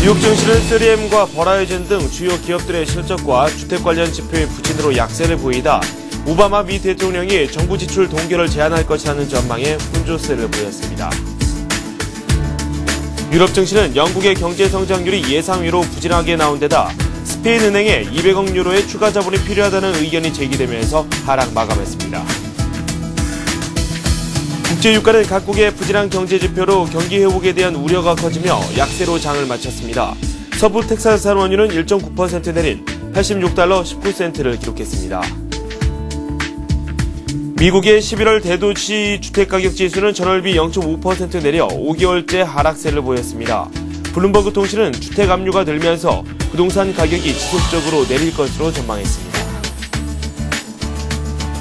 뉴욕 증시는 3M과 버라이즌 등 주요 기업들의 실적과 주택 관련 지표의 부진으로 약세를 보이다 오바마 미 대통령이 정부 지출 동결을 제한할 것이라는 전망에 혼조세를 보였습니다. 유럽 증시는 영국의 경제 성장률이 예상외로 부진하게 나온 데다 스페인 은행에 200억 유로의 추가 자본이 필요하다는 의견이 제기되면서 하락 마감했습니다. 국제유가는 각국의 부진한 경제 지표로 경기 회복에 대한 우려가 커지며 약세로 장을 마쳤습니다. 서부 텍사스산 원유는 1.9% 내린 86달러 19센트를 기록했습니다. 미국의 11월 대도시 주택가격지수는 전월비 0.5% 내려 5개월째 하락세를 보였습니다. 블룸버그 통신은 주택 압류가 늘면서 부동산 가격이 지속적으로 내릴 것으로 전망했습니다.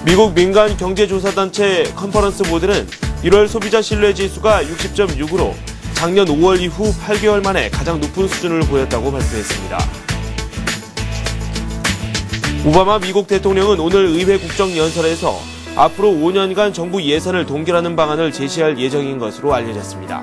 미국 민간 경제조사단체 컨퍼런스 보드는 1월 소비자 신뢰지수가 60.6으로 작년 5월 이후 8개월 만에 가장 높은 수준을 보였다고 발표했습니다. 오바마 미국 대통령은 오늘 의회 국정연설에서 앞으로 5년간 정부 예산을 동결하는 방안을 제시할 예정인 것으로 알려졌습니다.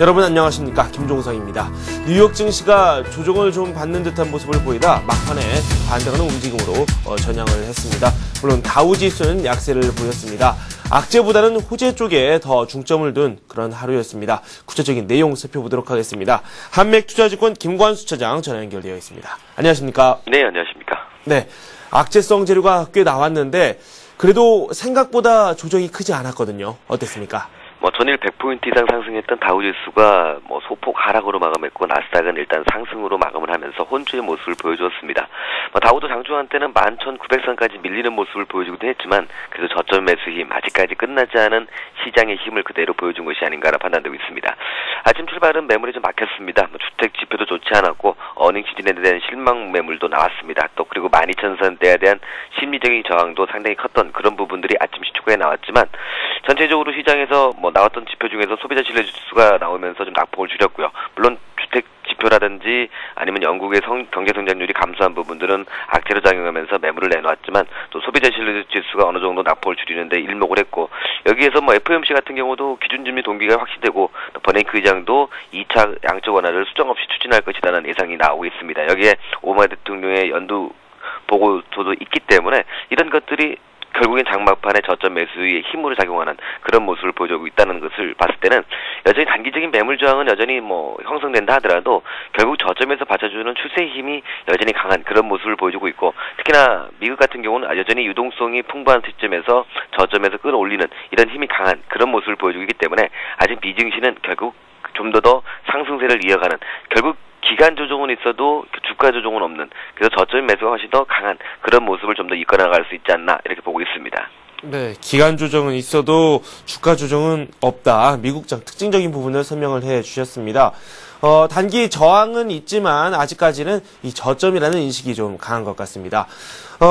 여러분 안녕하십니까, 김종성입니다. 뉴욕 증시가 조정을 좀 받는 듯한 모습을 보이다 막판에 반등하는 움직임으로 전향을 했습니다. 물론 다우지수는 약세를 보였습니다. 악재보다는 호재 쪽에 더 중점을 둔 그런 하루였습니다. 구체적인 내용 살펴보도록 하겠습니다. 한맥투자증권 김관수 차장 전화 연결되어 있습니다. 안녕하십니까? 네, 안녕하십니까? 네, 악재성 재료가 꽤 나왔는데 그래도 생각보다 조정이 크지 않았거든요. 어땠습니까? 전일 100포인트 이상 상승했던 다우지수가 소폭 하락으로 마감했고, 나스닥은 일단 상승으로 마감을 하면서 혼조의 모습을 보여주었습니다. 다우도 장중 한때는 11,900선까지 밀리는 모습을 보여주기도 했지만, 그래도 저점 매수 힘, 아직까지 끝나지 않은 시장의 힘을 그대로 보여준 것이 아닌가라 판단되고 있습니다. 아침 출발은 매물이 좀 막혔습니다. 주택 지표도 좋지 않았고, 어닝 시즌에 대한 실망 매물도 나왔습니다. 또 그리고 12,000선대에 대한 심리적인 저항도 상당히 컸던 그런 부분들이 아침 시초가에 나왔지만, 전체적으로 시장에서 나왔던 지표 중에서 소비자 신뢰지수가 나오면서 좀 낙폭을 줄였고요. 물론 주택 지표라든지 아니면 영국의 경제 성장률이 감소한 부분들은 악재로 작용하면서 매물을 내놓았지만, 또 소비자 신뢰지수가 어느 정도 낙폭을 줄이는데 일목을 했고, 여기에서 FOMC 같은 경우도 기준금리 동기가 확실되고, 또 버냉키 의장도 2차 양적 완화를 수정 없이 추진할 것이라는 예상이 나오고 있습니다. 여기에 오바마 대통령의 연두 보고서도 있기 때문에 이런 것들이 결국엔 장막판에 저점 매수의 힘으로 작용하는 그런 모습을 보여주고 있다는 것을 봤을 때는, 여전히 단기적인 매물 저항은 여전히 형성된다 하더라도 결국 저점에서 받쳐주는 추세의 힘이 여전히 강한 그런 모습을 보여주고 있고, 특히나 미국 같은 경우는 여전히 유동성이 풍부한 시점에서 저점에서 끌어올리는 이런 힘이 강한 그런 모습을 보여주고 있기 때문에, 아직 미증시는 결국 좀 더 상승세를 이어가는, 결국 기간 조정은 있어도 주가 조정은 없는, 그래서 저점 매수가 훨씬 더 강한 그런 모습을 좀 더 이끌어나갈 수 있지 않나 이렇게 보고 있습니다. 네, 기간 조정은 있어도 주가 조정은 없다. 미국장 특징적인 부분을 설명을 해 주셨습니다. 단기 저항은 있지만 아직까지는 이 저점이라는 인식이 좀 강한 것 같습니다.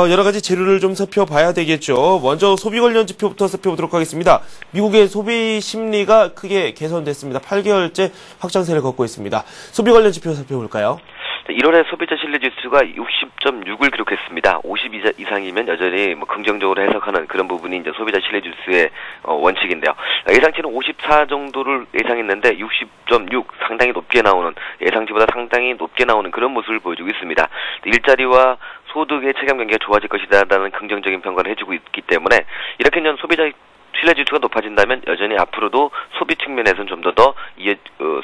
여러 가지 재료를 좀 살펴봐야 되겠죠. 먼저 소비 관련 지표부터 살펴보도록 하겠습니다. 미국의 소비 심리가 크게 개선됐습니다. 8개월째 확장세를 걷고 있습니다. 소비 관련 지표 살펴볼까요? 1월에 소비자 신뢰지수가 60.6을 기록했습니다. 50 이상이면 여전히 긍정적으로 해석하는 그런 부분이 이제 소비자 신뢰지수의 원칙인데요. 예상치는 54 정도를 예상했는데 60.6, 상당히 높게 나오는, 예상치보다 상당히 높게 나오는 그런 모습을 보여주고 있습니다. 일자리와 소득의 체감 경기가 좋아질 것이다라는 긍정적인 평가를 해주고 있기 때문에, 이렇게 년 소비자 신뢰지수가 높아진다면 여전히 앞으로도 소비 측면에서는 좀 더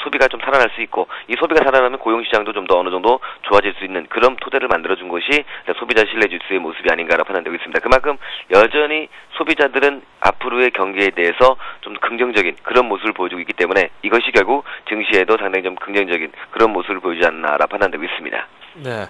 소비가 좀 살아날 수 있고, 이 소비가 살아나면 고용시장도 좀 더 어느 정도 좋아질 수 있는 그런 토대를 만들어준 것이 소비자 신뢰지수의 모습이 아닌가라 판단되고 있습니다. 그만큼 여전히 소비자들은 앞으로의 경기에 대해서 좀 긍정적인 그런 모습을 보여주고 있기 때문에, 이것이 결국 증시에도 상당히 좀 긍정적인 그런 모습을 보이지 않나라 판단되고 있습니다. 네.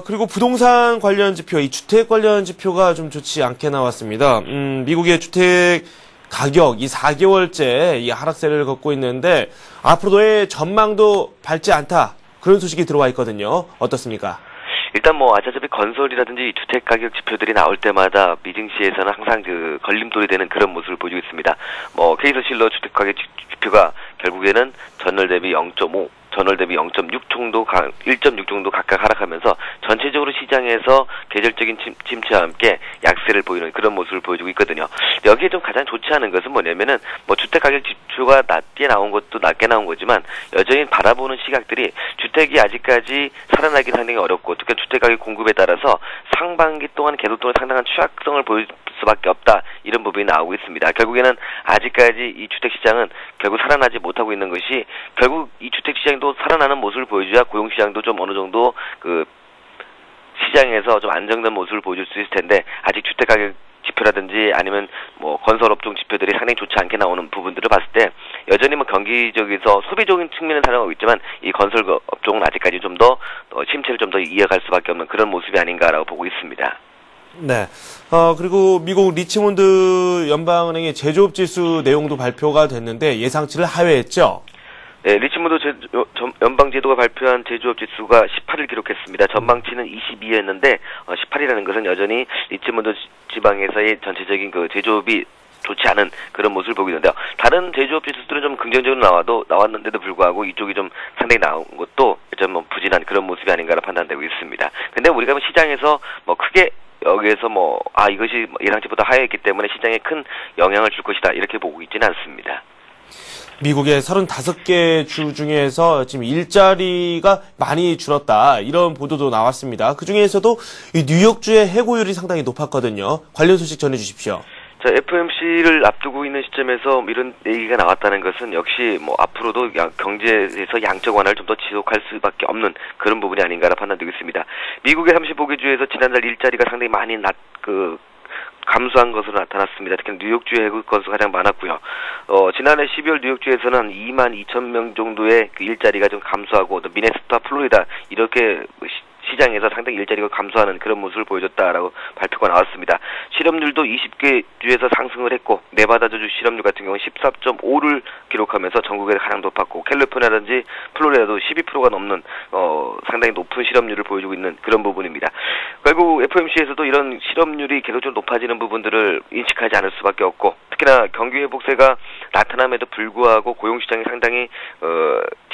그리고 부동산 관련 지표, 이 주택 관련 지표가 좀 좋지 않게 나왔습니다. 미국의 주택 가격, 이 4개월째 이 하락세를 걷고 있는데, 앞으로의 전망도 밝지 않다. 그런 소식이 들어와 있거든요. 어떻습니까? 일단 아시다시피 건설이라든지 주택 가격 지표들이 나올 때마다 미증시에서는 항상 걸림돌이 되는 그런 모습을 보여주고 있습니다. 케이스 실러 주택 가격 지표가 결국에는 전월 대비 0.5, 전월 대비 1.6 정도 각각 하락하면서 전체적으로 시장에서 계절적인 침체와 함께 약세를 보이는 그런 모습을 보여주고 있거든요. 여기에 좀 가장 좋지 않은 것은 뭐냐면은 뭐 주택 가격 지표가 낮게 나온 거지만 여전히 바라보는 시각들이 주택이 아직까지 살아나기 상당히 어렵고 특히 주택 가격 공급에 따라서 상반기 동안 계속적으로 상당한 취약성을 보일 수밖에 없다 이런 부분이 나오고 있습니다. 결국에는 아직까지 이 주택 시장은 결국 살아나지 못하고 있는 것이 결국 이 주택 시장도 살아나는 모습을 보여줘야 고용 시장도 좀 어느 정도 그 시장에서 좀 안정된 모습을 보여줄 수 있을 텐데 아직 주택 가격 지표라든지 아니면 뭐 건설업종 지표들이 상당히 좋지 않게 나오는 부분들을 봤을 때 여전히 뭐 경기적에서 소비적인 측면을 살아가고 있지만 이 건설업종은 아직까지 좀 더 침체를 좀 더 이어갈 수밖에 없는 그런 모습이 아닌가라고 보고 있습니다. 네. 그리고 미국 리치몬드 연방은행의 제조업 지수 내용도 발표가 됐는데 예상치를 하회했죠. 네, 리치몬드 연방제도가 발표한 제조업 지수가 18을 기록했습니다. 전망치는 22였는데 18이라는 것은 여전히 리치몬드 지방에서의 전체적인 그 제조업이 좋지 않은 그런 모습을 보고 있는데요. 다른 제조업 지수들은 좀 긍정적으로 나왔는데도 불구하고 이쪽이 좀 상당히 나온 것도 좀 뭐 부진한 그런 모습이 아닌가라 판단되고 있습니다. 근데 우리가 시장에서 뭐 크게 여기에서 이것이 예상치보다 하회했기 때문에 시장에 큰 영향을 줄 것이다 이렇게 보고 있지는 않습니다. 미국의 35개 주 중에서 지금 일자리가 많이 줄었다 이런 보도도 나왔습니다. 그 중에서도 이 뉴욕주의 해고율이 상당히 높았거든요. 관련 소식 전해주십시오. 자, FOMC를 앞두고 있는 시점에서 이런 얘기가 나왔다는 것은 역시 앞으로도 경제에서 양적 완화를 좀 더 지속할 수밖에 없는 그런 부분이 아닌가라 판단되고 있습니다. 미국의 35개 주에서 지난달 일자리가 상당히 많이 감소한 것으로 나타났습니다. 특히 뉴욕주의 해고 건수가 가장 많았고요. 지난해 12월 뉴욕주에서는 한 22,000명 정도의 그 일자리가 좀 감소하고 또 미네소타, 플로리다 이렇게 시장에서 상당히 일자리가 감소하는 그런 모습을 보여줬다라고 발표가 나왔습니다. 실업률도 20개 주에서 상승을 했고 네바다주 실업률 같은 경우는 14.5를 기록하면서 전국에 가장 높았고 캘리포니아라든지 플로리다도 12%가 넘는 상당히 높은 실업률을 보여주고 있는 그런 부분입니다. 결국 FOMC에서도 이런 실업률이 계속적으로 높아지는 부분들을 인식하지 않을 수밖에 없고 특히나 경기 회복세가 나타남에도 불구하고 고용시장이 상당히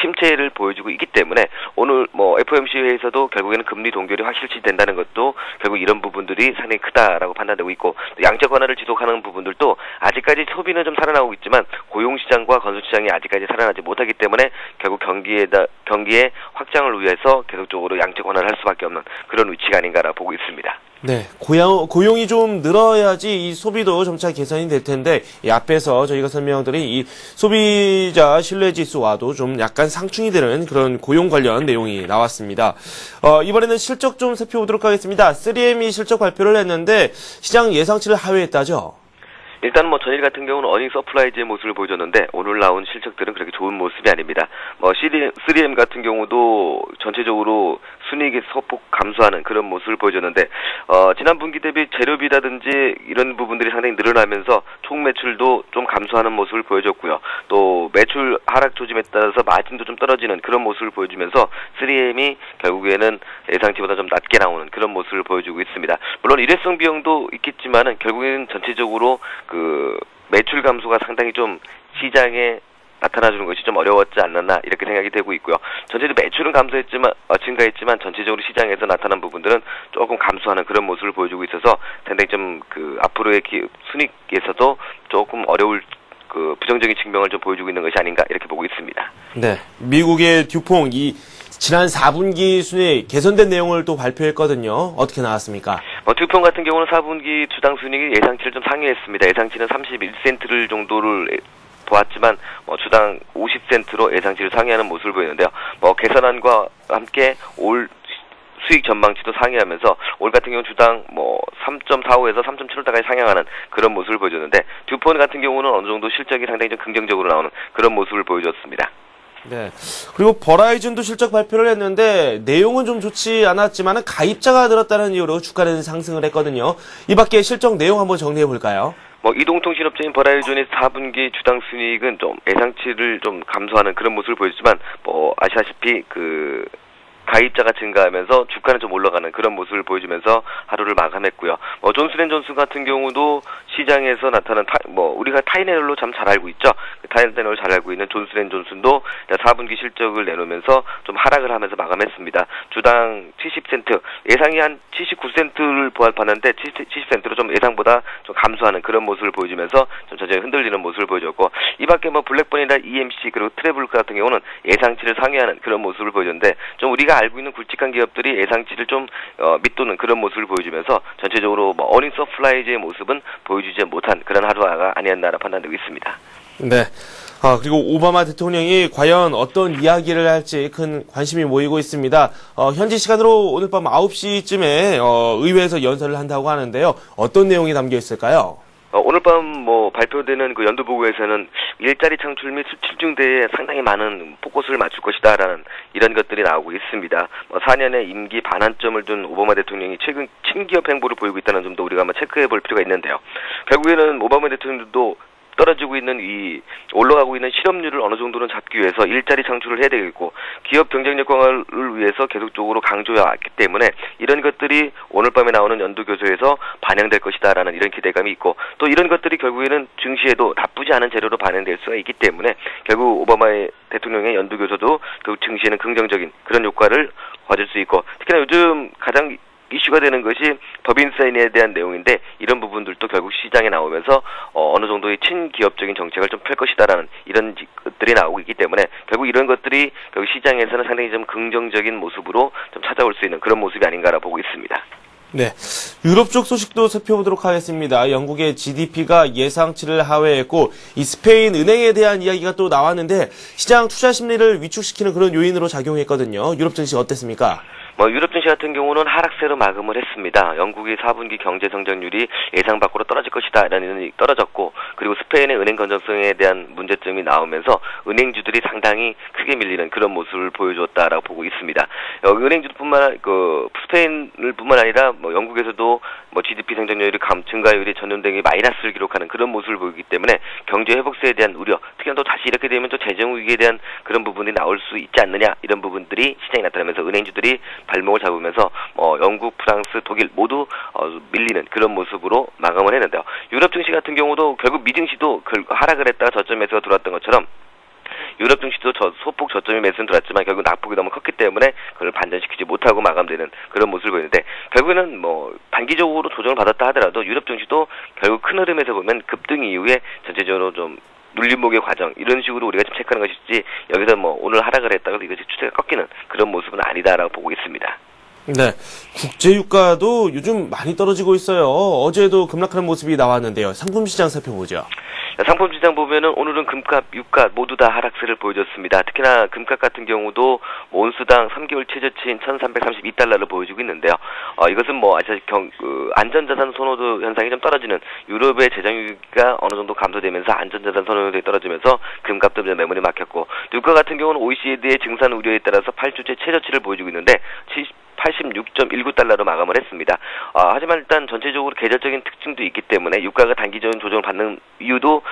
침체를 보여주고 있기 때문에 오늘 FOMC 회의에서도 결국에는 금리 동결이 확실시 된다는 것도 결국 이런 부분들이 상당히 크다라고 판단되고 있고 양적 완화를 지속하는 부분들도 아직까지 소비는 좀 살아나고 있지만 고용시장과 건설시장이 아직까지 살아나지 못하기 때문에 결국 경기의 확장을 위해서 계속적으로 양적 완화를 할 수밖에 없는 그런 위치가 아닌가라 보고 있습니다. 네, 고용이 좀 늘어야지 이 소비도 점차 개선이 될 텐데 이 앞에서 저희가 설명드린 이 소비자 신뢰지수와도 좀 약간 상충이 되는 그런 고용 관련 내용이 나왔습니다. 이번에는 실적 좀 살펴보도록 하겠습니다. 3M이 실적 발표를 했는데 시장 예상치를 하회했다죠? 일단 전일 같은 경우는 어닝 서프라이즈의 모습을 보여줬는데 오늘 나온 실적들은 그렇게 좋은 모습이 아닙니다. 3M 같은 경우도 전체적으로 순이익이 소폭 감소하는 그런 모습을 보여줬는데 지난 분기 대비 재료비라든지 이런 부분들이 상당히 늘어나면서 총 매출도 좀 감소하는 모습을 보여줬고요. 또 매출 하락 조짐에 따라서 마진도 좀 떨어지는 그런 모습을 보여주면서 3M이 결국에는 예상치보다 좀 낮게 나오는 그런 모습을 보여주고 있습니다. 물론 일회성 비용도 있겠지만은 결국에는 전체적으로 그 매출 감소가 상당히 좀 시장에 나타나주는 것이 좀 어려웠지 않았나 이렇게 생각이 되고 있고요. 전체적으로 매출은 증가했지만 전체적으로 시장에서 나타난 부분들은 조금 감소하는 그런 모습을 보여주고 있어서 상당히 좀 앞으로의 순이익에서도 조금 어려울 부정적인 측면을 좀 보여주고 있는 것이 아닌가 이렇게 보고 있습니다. 네, 미국의 듀퐁 지난 4분기 순이익 개선된 내용을 또 발표했거든요. 어떻게 나왔습니까? 듀퐁 같은 경우는 4분기 주당 순이익이 예상치를 좀 상회했습니다. 예상치는 31센트를 정도를 보았지만 주당 50센트로 예상치를 상회하는 모습을 보이는데요. 개선안과 함께 올 수익 전망치도 상회하면서 올 같은 경우 주당 3.45에서 3.75까지 상향하는 그런 모습을 보여줬는데 듀폰 같은 경우는 어느 정도 실적이 상당히 좀 긍정적으로 나오는 그런 모습을 보여줬습니다. 네. 그리고 버라이즌도 실적 발표를 했는데 내용은 좀 좋지 않았지만 가입자가 늘었다는 이유로 주가는 상승을 했거든요. 이 밖에 실적 내용 한번 정리해 볼까요? 이동통신업체인 버라이즌의 4분기 주당 순이익은 좀 예상치를 좀 감소하는 그런 모습을 보였지만 아시다시피 가입자가 증가하면서 주가는 좀 올라가는 그런 모습을 보여주면서 하루를 마감했고요. 존슨앤존슨 같은 경우도 시장에서 나타난 우리가 타이네롤로 참 잘 알고 있죠. 타이네롤 잘 알고 있는 존슨앤존슨도 4분기 실적을 내놓으면서 좀 하락을 하면서 마감했습니다. 주당 70센트, 예상이 한 79센트를 보았는데 70센트로 좀 예상보다 좀 감소하는 그런 모습을 보여주면서 좀 전체적으로 흔들리는 모습을 보여줬고, 이밖에 블랙번이나 EMC 그리고 트래블 같은 경우는 예상치를 상회하는 그런 모습을 보여줬는데, 좀 우리가 알고 있는 굵직한 기업들이 예상치를 좀 밑도는 그런 모습을 보여주면서 전체적으로 어닝 서프라이즈의 모습은 보여주지 못한 그런 하루가 아니었나라 판단되고 있습니다. 네. 그리고 오바마 대통령이 과연 어떤 이야기를 할지 큰 관심이 모이고 있습니다. 현지 시간으로 오늘 밤 9시쯤에 의회에서 연설을 한다고 하는데요. 어떤 내용이 담겨 있을까요? 오늘 밤 발표되는 그 연두보고에서는 일자리 창출 및 수출 증대에 상당히 많은 포커스를 맞출 것이다라는 이런 것들이 나오고 있습니다. 4년의 임기 반환점을 둔 오바마 대통령이 최근 친기업 행보를 보이고 있다는 점도 우리가 한번 체크해 볼 필요가 있는데요. 결국에는 오바마 대통령도 떨어지고 있는 올라가고 있는 실업률을 어느 정도는 잡기 위해서 일자리 창출을 해야 되겠고, 기업 경쟁력 강화를 위해서 계속적으로 강조해 왔기 때문에 이런 것들이 오늘 밤에 나오는 연두교서에서 반영될 것이다라는 이런 기대감이 있고, 또 이런 것들이 결국에는 증시에도 나쁘지 않은 재료로 반영될 수가 있기 때문에 결국 오바마 대통령의 연두교서도 결국 증시에는 긍정적인 그런 효과를 가질 수 있고, 특히나 요즘 가장 이슈가 되는 것이 법인 사인에 대한 내용인데, 이런 부분들도 결국 시장에 나오면서 어느 정도의 친기업적인 정책을 좀 펼 것이다라는 이런 것들이 나오고 있기 때문에 결국 이런 것들이 결국 시장에서는 상당히 좀 긍정적인 모습으로 좀 찾아올 수 있는 그런 모습이 아닌가라 보고 있습니다. 네. 유럽 쪽 소식도 살펴보도록 하겠습니다. 영국의 GDP가 예상치를 하회했고, 이 스페인 은행에 대한 이야기가 또 나왔는데 시장 투자 심리를 위축시키는 그런 요인으로 작용했거든요. 유럽 증시 어땠습니까? 유럽 증시 같은 경우는 하락세로 마감을 했습니다. 영국의 4분기 경제 성장률이 예상 밖으로 떨어질 것이다 라는 떨어졌고, 그리고 스페인의 은행 건전성에 대한 문제점이 나오면서 은행주들이 상당히 크게 밀리는 그런 모습을 보여줬다라고 보고 있습니다. 은행주뿐만 스페인을 뿐만 아니라 영국에서도 GDP 성장률이 증가율이 전년 대비 마이너스를 기록하는 그런 모습을 보이기 때문에 경제 회복세에 대한 우려, 특히나 또 다시 이렇게 되면 또 재정 위기에 대한 그런 부분이 나올 수 있지 않느냐, 이런 부분들이 시장에 나타나면서 은행주들이 발목을 잡으면서 영국, 프랑스, 독일 모두 밀리는 그런 모습으로 마감을 했는데요. 유럽 증시 같은 경우도 결국 미 증시도 하락을 했다가 저점 매수가 들어왔던 것처럼 유럽 증시도 소폭 저점이 매수는 들어왔지만 결국 낙폭이 너무 컸기 때문에 그걸 반전시키지 못하고 마감되는 그런 모습을 보이는데, 결국에는 단기적으로 조정을 받았다 하더라도 유럽 증시도 결국 큰 흐름에서 보면 급등 이후에 전체적으로 좀 눌림목의 과정, 이런 식으로 우리가 좀 체크하는 것이지, 여기서 오늘 하락을 했다고 이것이 추세가 꺾이는 그런 모습은 아니다라고 보고 있습니다. 네. 국제유가도 요즘 많이 떨어지고 있어요. 어제도 급락하는 모습이 나왔는데요. 상품시장 살펴보죠. 상품 시장 보면은 오늘은 금값, 유가 모두 다 하락세를 보여줬습니다. 특히나 금값 같은 경우도 온수당 3개월 최저치인 1,332달러를 보여주고 있는데요. 이것은 아시다시피 안전자산 선호도 현상이 좀 떨어지는, 유럽의 재정위기가 어느 정도 감소되면서 안전자산 선호도가 떨어지면서 금값도 매물이 막혔고, 유가 같은 경우는 OECD의 증산 우려에 따라서 8주째 최저치를 보여주고 있는데 86.19달러로 마감을 했습니다. 하지만 일단 전체적으로 계절적인 특징도 있기 때문에 유가가 단기적인 조정을 받는 이유도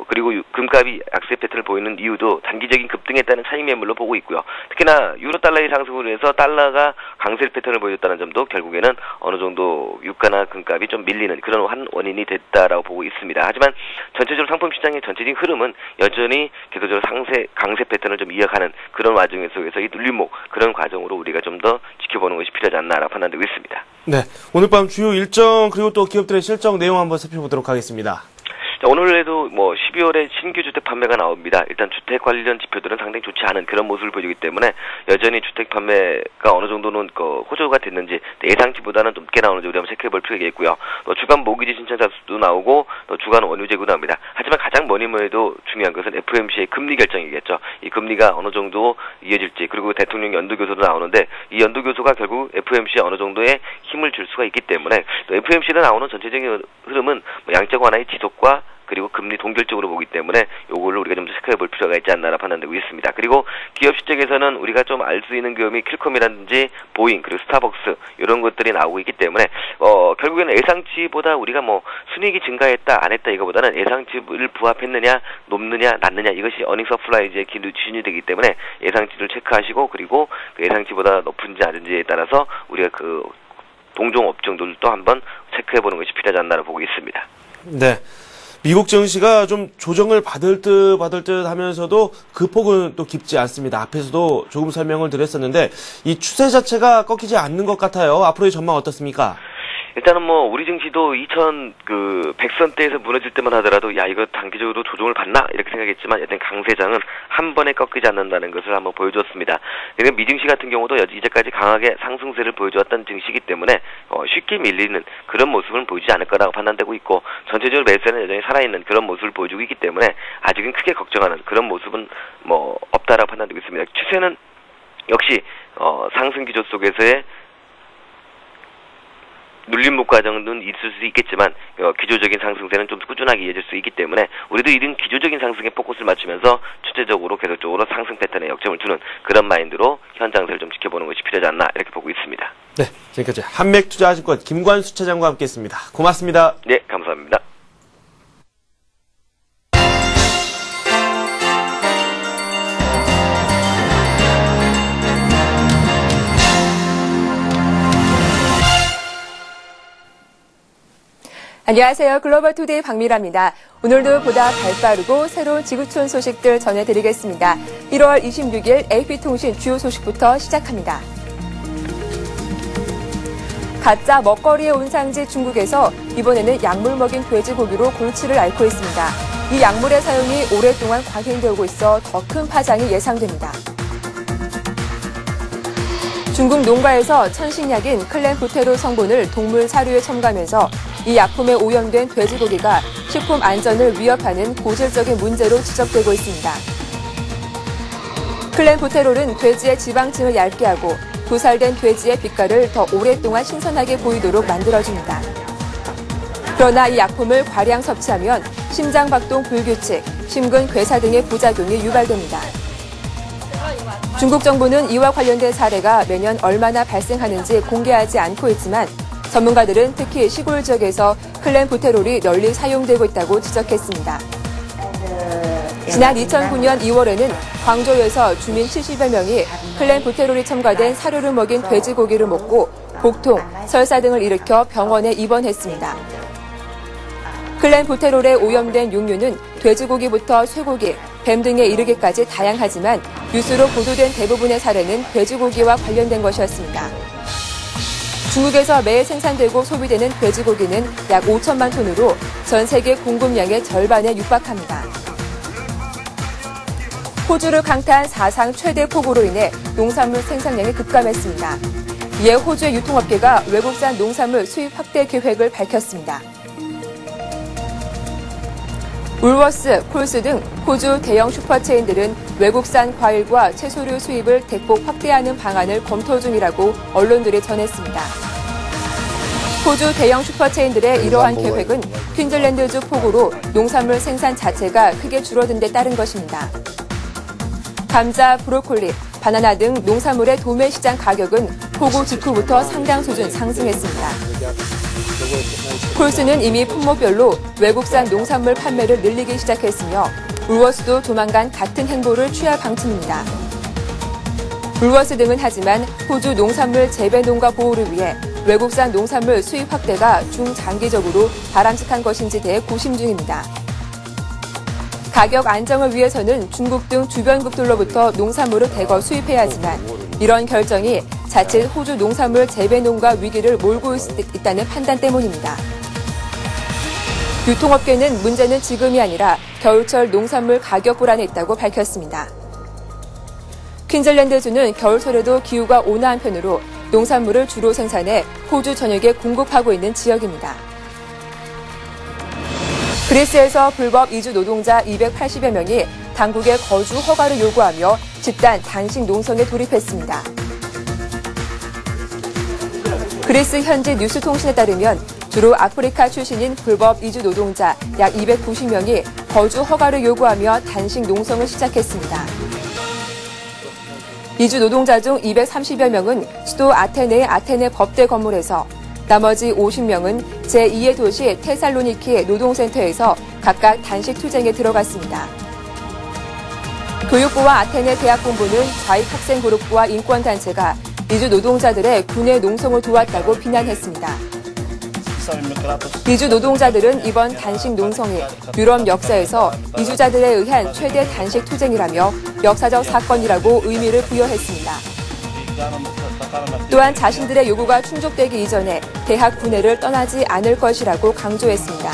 그리고 금값이 약세 패턴을 보이는 이유도 단기적인 급등에 따른 차익 매물로 보고 있고요. 특히나 유로 달러의 상승으로 해서 달러가 강세 패턴을 보여줬다는 점도 결국에는 어느 정도 유가나 금값이 좀 밀리는 그런 한 원인이 됐다라고 보고 있습니다. 하지만 전체적으로 상품 시장의 전체적인 흐름은 여전히 계속적으로 강세 패턴을 좀 이어가는 그런 와중 속에서 이 눌림목, 그런 과정으로 우리가 좀 더 지켜보는 것이 필요하지 않나라고 판단되고 있습니다. 네, 오늘 밤 주요 일정 그리고 또 기업들의 실적 내용 한번 살펴보도록 하겠습니다. 오늘에도 12월에 신규 주택 판매가 나옵니다. 일단 주택 관련 지표들은 상당히 좋지 않은 그런 모습을 보이기 때문에 여전히 주택 판매가 어느 정도는 호조가 됐는지 예상치보다는 높게 나오는지 우리 한번 체크해 볼 필요가 있고요. 또 주간 모기지 신청자 수도 나오고 또 주간 원유 재고도 나옵니다. 하지만 가장 뭐니 해도 중요한 것은 FOMC의 금리 결정이겠죠. 이 금리가 어느 정도 이어질지, 그리고 대통령 연두교서도 나오는데 이 연두교서가 결국 FOMC에 어느 정도의 힘을 줄 수가 있기 때문에 또 FOMC에 나오는 전체적인 흐름은 양적 완화의 지속과 그리고 금리 동결적으로 보기 때문에 요걸로 우리가 좀 체크해 볼 필요가 있지 않나라 판단되고 있습니다. 그리고 기업 실적에서는 우리가 좀 알 수 있는 기업이 퀄컴이라든지 보잉, 그리고 스타벅스 이런 것들이 나오고 있기 때문에 결국에는 예상치보다 우리가 순이익이 증가했다 안 했다 이거보다는 예상치를 부합했느냐 높느냐 낮느냐, 이것이 어닝 서플라이즈의 기준이 되기 때문에 예상치를 체크하시고, 그리고 그 예상치보다 높은지 낮은지에 따라서 우리가 그 동종 업종들도 한번 체크해 보는 것이 필요하지 않나라 보고 있습니다. 네. 미국 증시가 좀 조정을 받을 듯 하면서도 그 폭은 또 깊지 않습니다. 앞에서도 조금 설명을 드렸었는데 이 추세 자체가 꺾이지 않는 것 같아요. 앞으로의 전망 어떻습니까? 일단은 우리 증시도 2100선대에서 무너질 때만 하더라도 야 이거 단기적으로 조정을 받나 이렇게 생각했지만 여튼 강세장은 한 번에 꺾이지 않는다는 것을 한번 보여주었습니다. 그러니까 미증시 같은 경우도 이제까지 강하게 상승세를 보여주었던 증시이기 때문에 쉽게 밀리는 그런 모습은 보이지 않을 거라고 판단되고 있고 전체적으로 매수세는 여전히 살아있는 그런 모습을 보여주고 있기 때문에 아직은 크게 걱정하는 그런 모습은 없다라고 판단되고 있습니다. 추세는 역시 상승 기조 속에서의 눌림목 과정은 있을 수 있겠지만 기조적인 상승세는 좀 꾸준하게 이어질 수 있기 때문에 우리도 이런 기조적인 상승에 포커스를 맞추면서 추세적으로 계속적으로 상승 패턴에 역점을 두는 그런 마인드로 현 장세를 좀 지켜보는 것이 필요하지 않나 이렇게 보고 있습니다. 네, 지금까지 한맥투자증권 김관수 차장과 함께했습니다. 고맙습니다. 네, 감사합니다. 안녕하세요. 글로벌투데이 박미라입니다. 오늘도 보다 발빠르고 새로운 지구촌 소식들 전해드리겠습니다. 1월 26일 AP통신 주요 소식부터 시작합니다. 가짜 먹거리의 온상지 중국에서 이번에는 약물 먹인 돼지고기로 골치를 앓고 있습니다. 이 약물의 사용이 오랫동안 과잉되고 있어 더 큰 파장이 예상됩니다. 중국 농가에서 천식약인 클렌부테롤 성분을 동물 사료에 첨가하면서 이 약품에 오염된 돼지고기가 식품 안전을 위협하는 고질적인 문제로 지적되고 있습니다. 클렌부테롤은 돼지의 지방층을 얇게 하고 도살된 돼지의 빛깔을 더 오랫동안 신선하게 보이도록 만들어줍니다. 그러나 이 약품을 과량 섭취하면 심장박동 불규칙, 심근 괴사 등의 부작용이 유발됩니다. 중국 정부는 이와 관련된 사례가 매년 얼마나 발생하는지 공개하지 않고 있지만 전문가들은 특히 시골 지역에서 클렌부테롤이 널리 사용되고 있다고 지적했습니다. 지난 2009년 2월에는 광저우에서 주민 70여 명이 클렌부테롤이 첨가된 사료를 먹인 돼지고기를 먹고 복통, 설사 등을 일으켜 병원에 입원했습니다. 클렌부테롤에 오염된 육류는 돼지고기부터 쇠고기, 뱀 등에 이르기까지 다양하지만 뉴스로 보도된 대부분의 사례는 돼지고기와 관련된 것이었습니다. 중국에서 매일 생산되고 소비되는 돼지고기는 약 5천만 톤으로 전 세계 공급량의 절반에 육박합니다. 호주를 강타한 사상 최대 폭우로 인해 농산물 생산량이 급감했습니다. 이에 호주의 유통업계가 외국산 농산물 수입 확대 계획을 밝혔습니다. 울워스, 콜스 등 호주 대형 슈퍼체인들은 외국산 과일과 채소류 수입을 대폭 확대하는 방안을 검토 중이라고 언론들이 전했습니다. 호주 대형 슈퍼체인들의 이러한 계획은 퀸즐랜드주 폭우로 농산물 생산 자체가 크게 줄어든 데 따른 것입니다. 감자, 브로콜리, 바나나 등 농산물의 도매 시장 가격은 폭우 직후부터 상당 수준 상승했습니다. 콜스는 이미 품목별로 외국산 농산물 판매를 늘리기 시작했으며 울워스도 조만간 같은 행보를 취할 방침입니다. 울워스 등은 하지만 호주 농산물 재배 농가 보호를 위해 외국산 농산물 수입 확대가 중장기적으로 바람직한 것인지 대해 고심 중입니다. 가격 안정을 위해서는 중국 등 주변국들로부터 농산물을 대거 수입해야 하지만 이런 결정이 자칫 호주 농산물 재배 농가 위기를 몰고 있다는 판단 때문입니다. 유통업계는 문제는 지금이 아니라 겨울철 농산물 가격 불안에 있다고 밝혔습니다. 퀸즐랜드주는 겨울철에도 기후가 온화한 편으로 농산물을 주로 생산해 호주 전역에 공급하고 있는 지역입니다. 그리스에서 불법 이주 노동자 280여 명이 당국의 거주 허가를 요구하며 집단 단식 농성에 돌입했습니다. 그리스 현지 뉴스통신에 따르면 주로 아프리카 출신인 불법 이주 노동자 약 290명이 거주 허가를 요구하며 단식 농성을 시작했습니다. 이주 노동자 중 230여 명은 수도 아테네의 아테네 법대 건물에서 나머지 50명은 제2의 도시 테살로니키 노동센터에서 각각 단식 투쟁에 들어갔습니다. 교육부와 아테네 대학본부는 좌익 학생 그룹과 인권단체가 이주 노동자들의 군의 농성을 도왔다고 비난했습니다. 이주 노동자들은 이번 단식 농성이 유럽 역사에서 이주자들에 의한 최대 단식 투쟁이라며 역사적 사건이라고 의미를 부여했습니다. 또한 자신들의 요구가 충족되기 이전에 대학 군회를 떠나지 않을 것이라고 강조했습니다.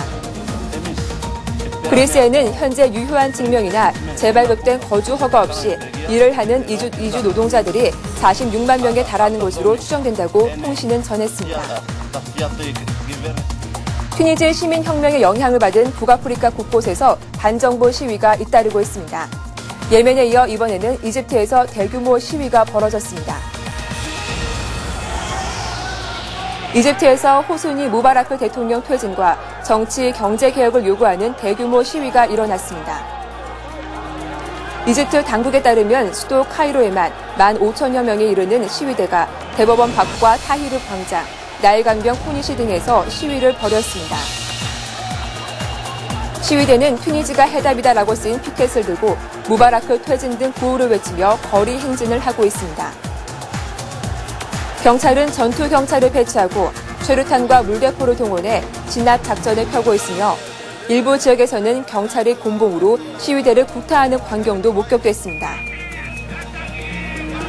그리스에는 현재 유효한 증명이나 재발급된 거주 허가 없이 일을 하는 이주 노동자들이 46만 명에 달하는 것으로 추정된다고 통신은 전했습니다. 튀니지 시민혁명의 영향을 받은 북아프리카 곳곳에서 반정부 시위가 잇따르고 있습니다. 예멘에 이어 이번에는 이집트에서 대규모 시위가 벌어졌습니다. 이집트에서 호스니 무바라크 대통령 퇴진과 정치, 경제 개혁을 요구하는 대규모 시위가 일어났습니다. 이집트 당국에 따르면 수도 카이로에만 15,000여 명에 이르는 시위대가 대법원 밖과 타히르 광장, 나일강변 코니시 등에서 시위를 벌였습니다. 시위대는 튀니지가 해답이다라고 쓰인 피켓을 들고 무바라크 퇴진 등 구호를 외치며 거리 행진을 하고 있습니다. 경찰은 전투 경찰을 배치하고 최루탄과 물대포를 동원해 진압 작전을 펴고 있으며 일부 지역에서는 경찰이 곤봉으로 시위대를 구타하는 광경도 목격됐습니다.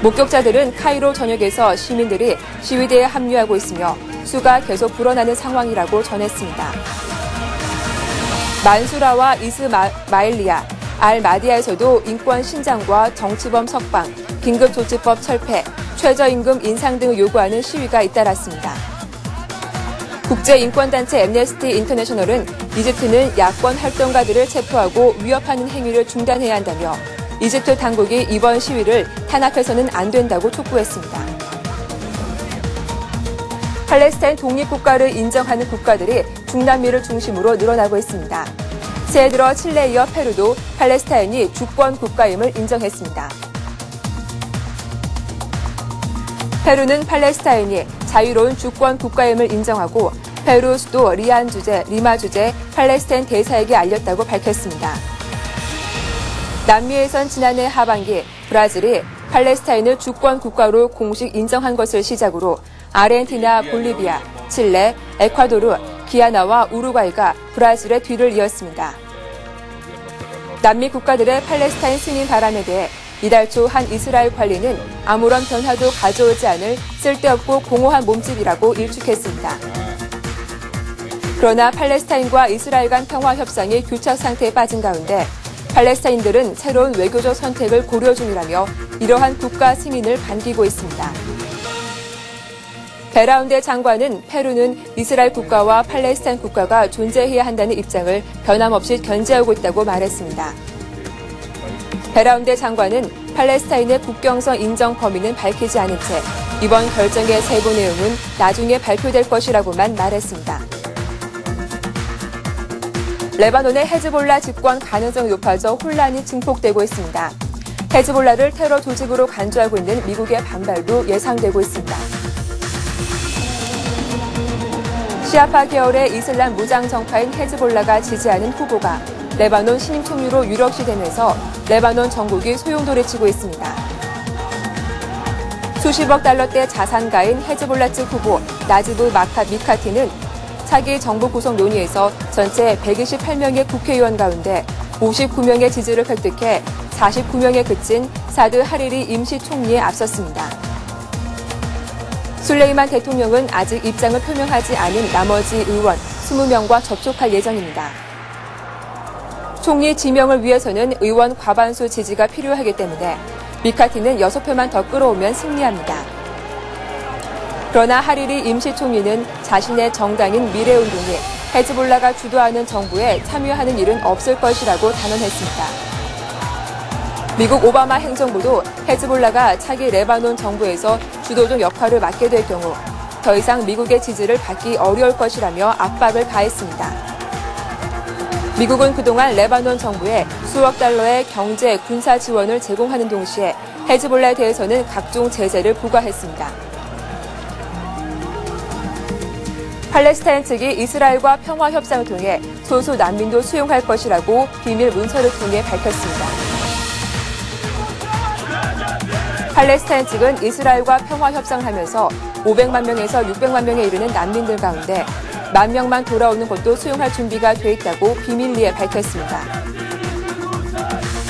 목격자들은 카이로 전역에서 시민들이 시위대에 합류하고 있으며 수가 계속 불어나는 상황이라고 전했습니다. 만수라와 이스마일리아, 알마디아에서도 인권 신장과 정치범 석방, 긴급조치법 철폐, 최저임금 인상 등을 요구하는 시위가 잇따랐습니다. 국제인권단체 앰네스티 인터내셔널은 이집트는 야권 활동가들을 체포하고 위협하는 행위를 중단해야 한다며 이집트 당국이 이번 시위를 탄압해서는 안 된다고 촉구했습니다. 팔레스타인 독립국가를 인정하는 국가들이 중남미를 중심으로 늘어나고 있습니다. 새해 들어 칠레에 이어 페루도 팔레스타인이 주권 국가임을 인정했습니다. 페루는 팔레스타인이 자유로운 주권 국가임을 인정하고 페루 수도 리마 주재 팔레스타인 대사에게 알렸다고 밝혔습니다. 남미에선 지난해 하반기 브라질이 팔레스타인을 주권 국가로 공식 인정한 것을 시작으로 아르헨티나, 볼리비아, 칠레, 에콰도르, 기아나와 우루과이가 브라질의 뒤를 이었습니다. 남미 국가들의 팔레스타인 승인 바람에 대해 이달 초 한 이스라엘 관리는 아무런 변화도 가져오지 않을 쓸데없고 공허한 몸집이라고 일축했습니다. 그러나 팔레스타인과 이스라엘 간 평화 협상이 교착 상태에 빠진 가운데 팔레스타인들은 새로운 외교적 선택을 고려 중이라며 이러한 국가 승인을 반기고 있습니다. 베라운데 장관은 페루는 이스라엘 국가와 팔레스타인 국가가 존재해야 한다는 입장을 변함없이 견지하고 있다고 말했습니다. 베라운데 장관은 팔레스타인의 국경선 인정 범위는 밝히지 않은 채 이번 결정의 세부 내용은 나중에 발표될 것이라고만 말했습니다. 레바논의 헤즈볼라 집권 가능성이 높아져 혼란이 증폭되고 있습니다. 헤즈볼라를 테러 조직으로 간주하고 있는 미국의 반발도 예상되고 있습니다. 시아파 계열의 이슬람 무장 정파인 헤즈볼라가 지지하는 후보가 레바논 신임 총리로 유력시되면서 레바논 정국이 소용돌이치고 있습니다. 수십억 달러대 자산가인 헤즈볼라 측 후보 나지브 미카티는 차기 정부 구성 논의에서 전체 128명의 국회의원 가운데 59명의 지지를 획득해 49명에 그친 사드 하리리 임시 총리에 앞섰습니다. 술레이만 대통령은 아직 입장을 표명하지 않은 나머지 의원 20명과 접촉할 예정입니다. 총리 지명을 위해서는 의원 과반수 지지가 필요하기 때문에 미카티는 6표만 더 끌어오면 승리합니다. 그러나 하리리 임시 총리는 자신의 정당인 미래운동이 헤즈볼라가 주도하는 정부에 참여하는 일은 없을 것이라고 단언했습니다. 미국 오바마 행정부도 헤즈볼라가 차기 레바논 정부에서 주도적 역할을 맡게 될 경우 더 이상 미국의 지지를 받기 어려울 것이라며 압박을 가했습니다. 미국은 그동안 레바논 정부에 수억 달러의 경제, 군사 지원을 제공하는 동시에 헤즈볼라에 대해서는 각종 제재를 부과했습니다. 팔레스타인 측이 이스라엘과 평화 협상을 통해 소수 난민도 수용할 것이라고 비밀 문서를 통해 밝혔습니다. 팔레스타인 측은 이스라엘과 평화 협상을 하면서 500만 명에서 600만 명에 이르는 난민들 가운데 10,000명만 돌아오는 것도 수용할 준비가 돼 있다고 비밀리에 밝혔습니다.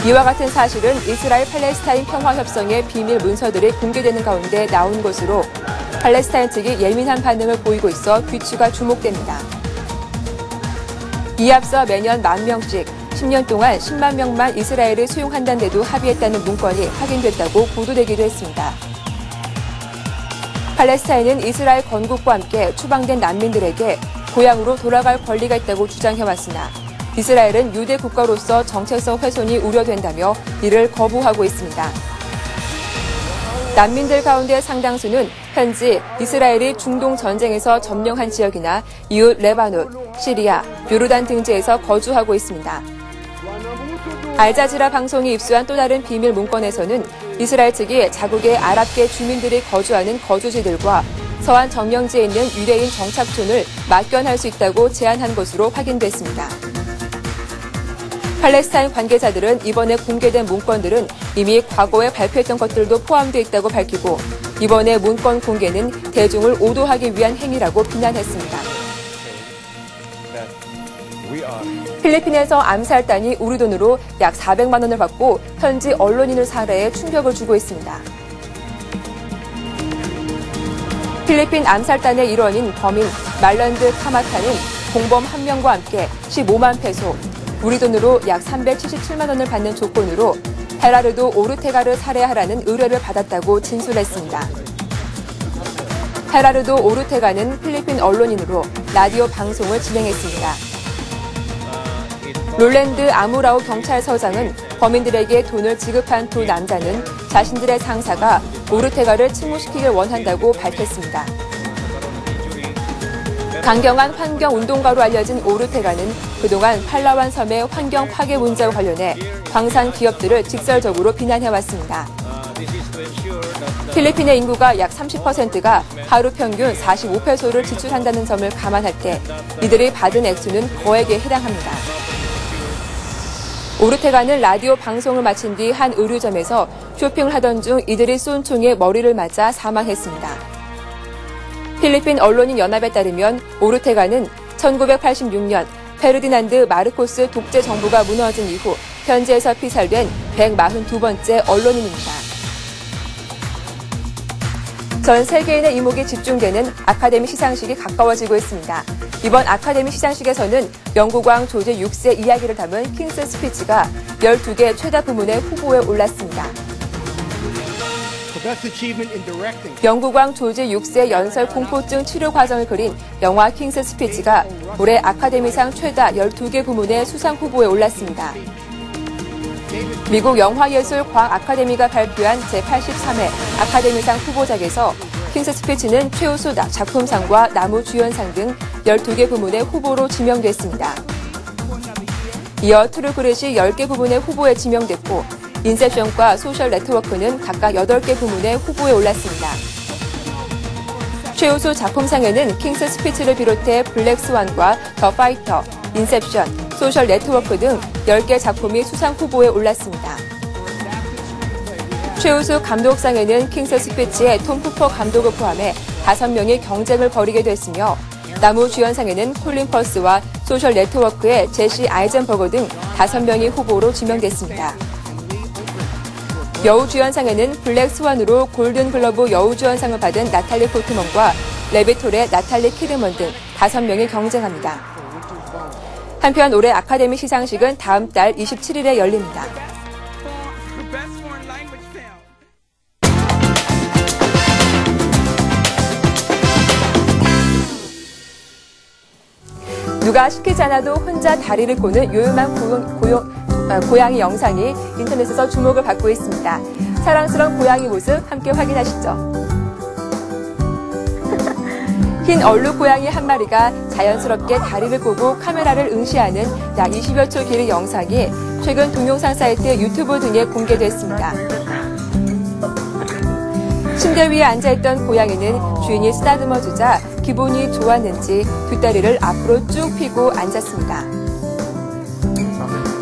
이와 같은 사실은 이스라엘 팔레스타인 평화협정의 비밀 문서들이 공개되는 가운데 나온 것으로 팔레스타인 측이 예민한 반응을 보이고 있어 귀추가 주목됩니다. 이에 앞서 매년 10,000명씩 10년 동안 10만 명만 이스라엘을 수용한다는 데도 합의했다는 문건이 확인됐다고 보도되기도 했습니다. 팔레스타인은 이스라엘 건국과 함께 추방된 난민들에게 고향으로 돌아갈 권리가 있다고 주장해왔으나 이스라엘은 유대 국가로서 정체성 훼손이 우려된다며 이를 거부하고 있습니다. 난민들 가운데 상당수는 현지 이스라엘이 중동 전쟁에서 점령한 지역이나 이웃 레바논, 시리아, 요르단 등지에서 거주하고 있습니다. 알자지라 방송이 입수한 또 다른 비밀 문건에서는 이스라엘 측이 자국의 아랍계 주민들이 거주하는 거주지들과 서한 점령지에 있는 유대인 정착촌을 막견할 수 있다고 제안한 것으로 확인됐습니다. 팔레스타인 관계자들은 이번에 공개된 문건들은 이미 과거에 발표했던 것들도 포함되어 있다고 밝히고 이번에 문건 공개는 대중을 오도하기 위한 행위라고 비난했습니다. 필리핀에서 암살단이 우리 돈으로 약 400만 원을 받고 현지 언론인을 살해해 충격을 주고 있습니다. 필리핀 암살단의 일원인 범인 말란드 카마타는 공범 1명과 함께 15만 페소, 우리 돈으로 약 377만 원을 받는 조건으로 헤라르도 오르테가를 살해하라는 의뢰를 받았다고 진술했습니다. 헤라르도 오르테가는 필리핀 언론인으로 라디오 방송을 진행했습니다. 롤랜드 아무라우 경찰서장은 범인들에게 돈을 지급한 두 남자는 자신들의 상사가 오르테가를 침묵시키길 원한다고 밝혔습니다. 강경한 환경운동가로 알려진 오르테가는 그동안 팔라완 섬의 환경 파괴 문제와 관련해 광산 기업들을 직설적으로 비난해왔습니다. 필리핀의 인구가 약 30%가 하루 평균 45페소를 지출한다는 점을 감안할 때 이들이 받은 액수는 거액에 해당합니다. 오르테가는 라디오 방송을 마친 뒤 한 의류점에서 쇼핑을 하던 중 이들이 쏜 총에 머리를 맞아 사망했습니다. 필리핀 언론인 연합에 따르면 오르테가는 1986년 페르디난드 마르코스 독재 정부가 무너진 이후 현지에서 피살된 142번째 언론인입니다. 전 세계인의 이목이 집중되는 아카데미 시상식이 가까워지고 있습니다. 이번 아카데미 시상식에서는 영국왕 조지 6세 이야기를 담은 킹스 스피치가 12개 최다 부문의 후보에 올랐습니다. 영국왕 조지 6세 연설 공포증 치료 과정을 그린 영화 킹스 스피치가 올해 아카데미상 최다 12개 부문의 수상 후보에 올랐습니다. 미국 영화예술 과학 아카데미가 발표한 제83회 아카데미상 후보작에서 킹스 스피치는 최우수 작품상과 나무주연상 등 12개 부문의 후보로 지명됐습니다. 이어 트루 그릇이 10개 부문의 후보에 지명됐고 인셉션과 소셜 네트워크는 각각 8개 부문의 후보에 올랐습니다. 최우수 작품상에는 킹스 스피치를 비롯해 블랙 스완과 더 파이터, 인셉션, 소셜 네트워크 등 10개 작품이 수상 후보에 올랐습니다. 최우수 감독상에는 킹스 스피치의 톰 쿠퍼 감독을 포함해 5명이 경쟁을 벌이게 됐으며 나무주연상에는 콜린 퍼스와 소셜 네트워크의 제시 아이젠버거 등 5명이 후보로 지명됐습니다. 여우주연상에는 블랙 스완으로 골든글러브 여우주연상을 받은 나탈리 포트먼과 레비톨의 나탈리 키드먼 등 5명이 경쟁합니다. 한편 올해 아카데미 시상식은 다음 달 27일에 열립니다. 누가 시키지 않아도 혼자 다리를 꼬는 요염한 고양이 영상이 인터넷에서 주목을 받고 있습니다. 사랑스러운 고양이 모습 함께 확인하시죠. 흰 얼룩 고양이 한 마리가 자연스럽게 다리를 꼬고 카메라를 응시하는 약 20여 초 길의 영상이 최근 동영상 사이트 유튜브 등에 공개됐습니다. 침대 위에 앉아있던 고양이는 주인이 쓰다듬어주자 기분이 좋았는지 뒷다리를 앞으로 쭉 펴고 앉았습니다.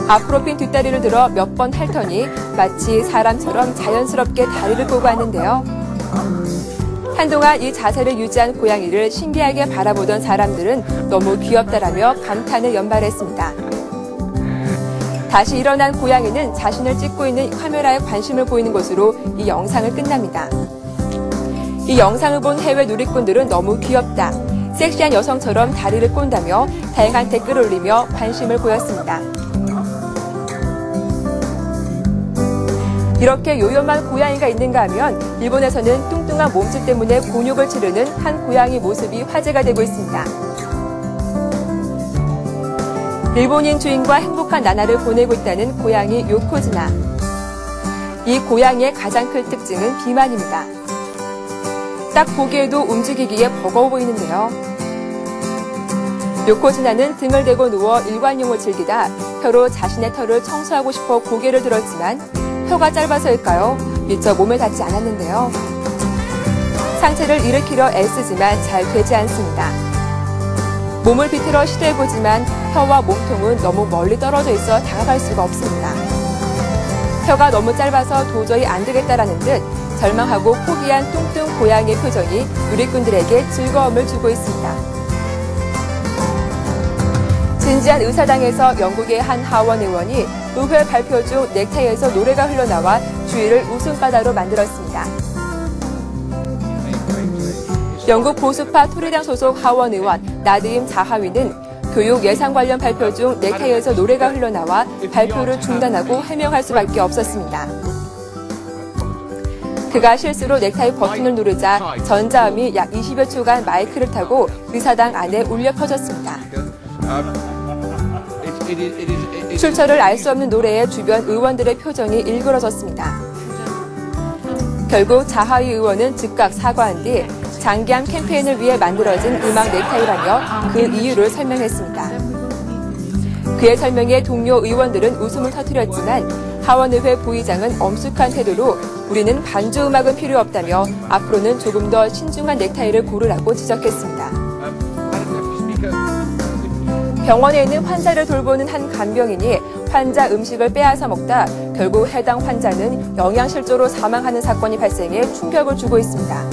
앞으로 핀 뒷다리를 들어 몇 번 핥더니 마치 사람처럼 자연스럽게 다리를 꼬고 앉는데요. 한동안 이 자세를 유지한 고양이를 신기하게 바라보던 사람들은 너무 귀엽다라며 감탄을 연발했습니다. 다시 일어난 고양이는 자신을 찍고 있는 카메라에 관심을 보이는 것으로 이 영상을 끝납니다. 이 영상을 본 해외 누리꾼들은 너무 귀엽다, 섹시한 여성처럼 다리를 꼰다며 다양한 댓글을 올리며 관심을 보였습니다. 이렇게 요염한 고양이가 있는가 하면 일본에서는 뚱뚱한 몸짓 때문에 곤욕을 치르는 한 고양이 모습이 화제가 되고 있습니다. 일본인 주인과 행복한 나날을 보내고 있다는 고양이 요코즈나. 이 고양이의 가장 큰 특징은 비만입니다. 딱 보기에도 움직이기에 버거워 보이는데요. 요코즈나는 등을 대고 누워 일관용을 즐기다 혀로 자신의 털을 청소하고 싶어 고개를 들었지만 혀가 짧아서일까요? 미처 몸에 닿지 않았는데요. 상체를 일으키려 애쓰지만 잘 되지 않습니다. 몸을 비틀어 시도해보지만 혀와 몸통은 너무 멀리 떨어져 있어 다가갈 수가 없습니다. 혀가 너무 짧아서 도저히 안 되겠다라는 듯 절망하고 포기한 뚱뚱 고양이의 표정이 누리꾼들에게 즐거움을 주고 있습니다. 진지한 의사당에서 영국의 한 하원 의원이 의회 발표 중 넥타이에서 노래가 흘러나와 주위를 웃음바다로 만들었습니다. 영국 보수파 토리당 소속 하원 의원 나드임 자하위는 교육 예산 관련 발표 중 넥타이에서 노래가 흘러나와 발표를 중단하고 해명할 수밖에 없었습니다. 그가 실수로 넥타이 버튼을 누르자 전자음이 약 20여 초간 마이크를 타고 의사당 안에 울려 퍼졌습니다. 출처를 알 수 없는 노래에 주변 의원들의 표정이 일그러졌습니다. 결국 자하위 의원은 즉각 사과한 뒤 장기암 캠페인을 위해 만들어진 음악 넥타이라며 그 이유를 설명했습니다. 그의 설명에 동료 의원들은 웃음을 터뜨렸지만 하원의회 부의장은 엄숙한 태도로 우리는 반주 음악은 필요 없다며 앞으로는 조금 더 신중한 넥타이를 고르라고 지적했습니다. 병원에 있는 환자를 돌보는 한 간병인이 환자 음식을 빼앗아 먹다 결국 해당 환자는 영양실조로 사망하는 사건이 발생해 충격을 주고 있습니다.